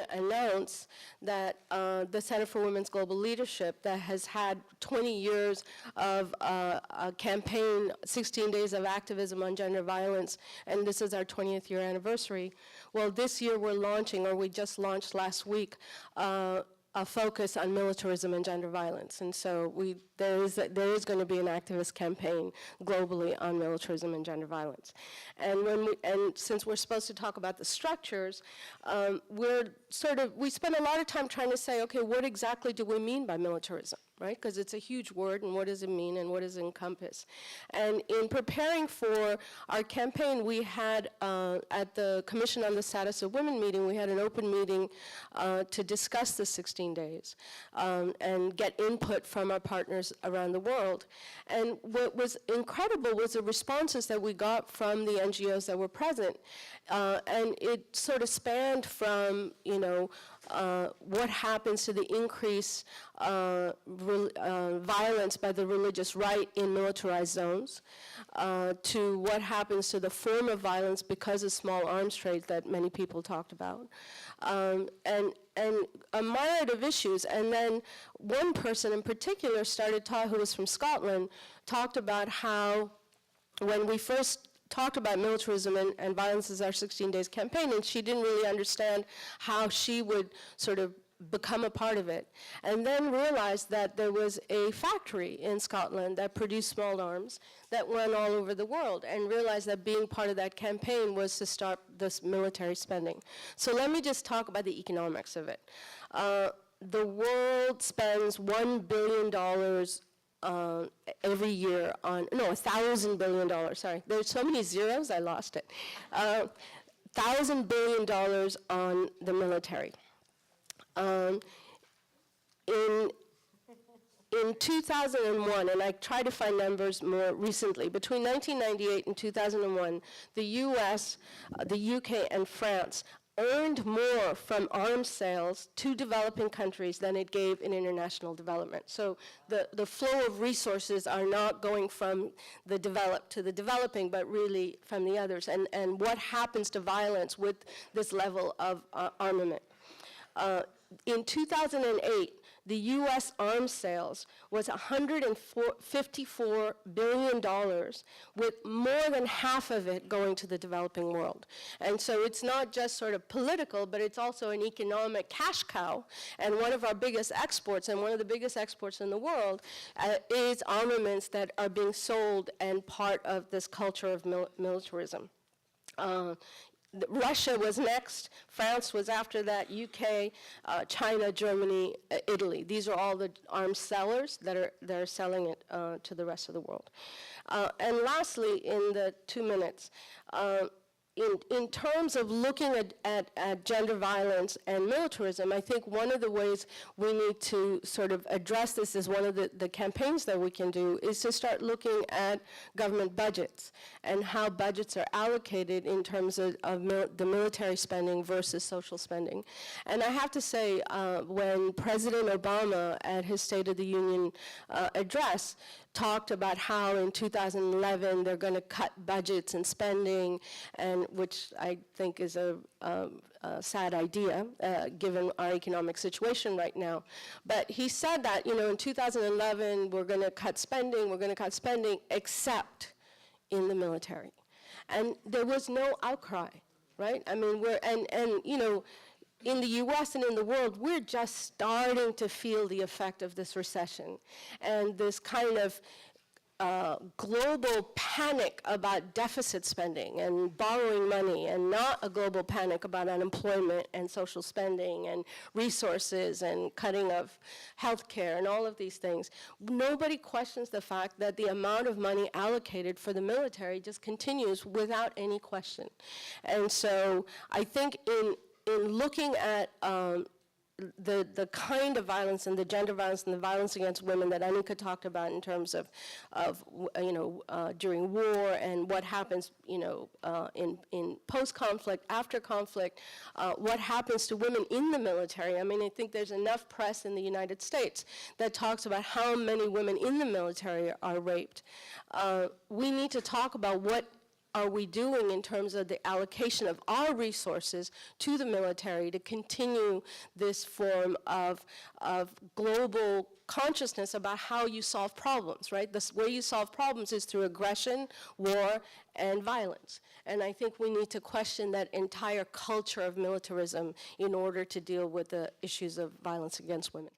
to announce that the Center for Women's Global Leadership, that has had 20 years of a campaign, 16 days of activism on gender violence, and this is our 20th year anniversary. Well, this year we're launching, or we just launched last week, a focus on militarism and gender violence. And so there is going to be an activist campaign globally on militarism and gender violence. And since we're supposed to talk about the structures, we spend a lot of time trying to say, okay, what exactly do we mean by militarism, right? Because it's a huge word, and what does it mean, and what does it encompass? And in preparing for our campaign, we had, at the Commission on the Status of Women meeting, we had an open meeting to discuss the 16 days and get input from our partners around the world. And what was incredible was the responses that we got from the NGOs that were present. And it sort of spanned from, what happens to the increased violence by the religious right in militarized zones, to what happens to the form of violence because of small arms trade that many people talked about, and a myriad of issues. And then one person in particular who was from Scotland, talked about how when we first talked about militarism and violence as our 16 days campaign, and she didn't really understand how she would sort of become a part of it. And then realized that there was a factory in Scotland that produced small arms that went all over the world, and realized that being part of that campaign was to start this military spending. So let me just talk about the economics of it. The world spends $1 billion every year on, no, $1,000 billion, sorry. There's so many zeros, I lost it. $1,000 billion on the military. In 2001, and I try to find numbers more recently, between 1998 and 2001, the US, the UK, and France earned more from arms sales to developing countries than it gave in international development. So the flow of resources are not going from the developed to the developing, but really from the others. And what happens to violence with this level of armament? In 2008, the US arms sales was $154 billion, with more than half of it going to the developing world. And so it's not just sort of political, but it's also an economic cash cow. And one of our biggest exports, and one of the biggest exports in the world, is armaments that are being sold and part of this culture of militarism. Russia was next, France was after that, UK, China, Germany, Italy. These are all the arms sellers that are selling it to the rest of the world. And lastly, in the 2 minutes, in terms of looking at gender violence and militarism, I think one of the ways we need to sort of address this is one of the campaigns that we can do is to start looking at government budgets and how budgets are allocated in terms of the military spending versus social spending. And I have to say, when President Obama at his State of the Union address talked about how in 2011 they're going to cut budgets and spending, and which I think is a sad idea given our economic situation right now. But he said that, in 2011 we're going to cut spending, except in the military. And there was no outcry, right? I mean, in the US and in the world, we're just starting to feel the effect of this recession and this kind of global panic about deficit spending and borrowing money, and not a global panic about unemployment and social spending and resources and cutting of healthcare and all of these things. Nobody questions the fact that the amount of money allocated for the military just continues without any question. And so I think in looking at the kind of violence and the gender violence and the violence against women that Annika talked about in terms of during war and what happens in post-conflict, after conflict, what happens to women in the military. I mean, I think there's enough press in the United States that talks about how many women in the military are raped. We need to talk about what are we doing in terms of the allocation of our resources to the military to continue this form of global consciousness about how you solve problems, right? The way you solve problems is through aggression, war, and violence. And I think we need to question that entire culture of militarism in order to deal with the issues of violence against women.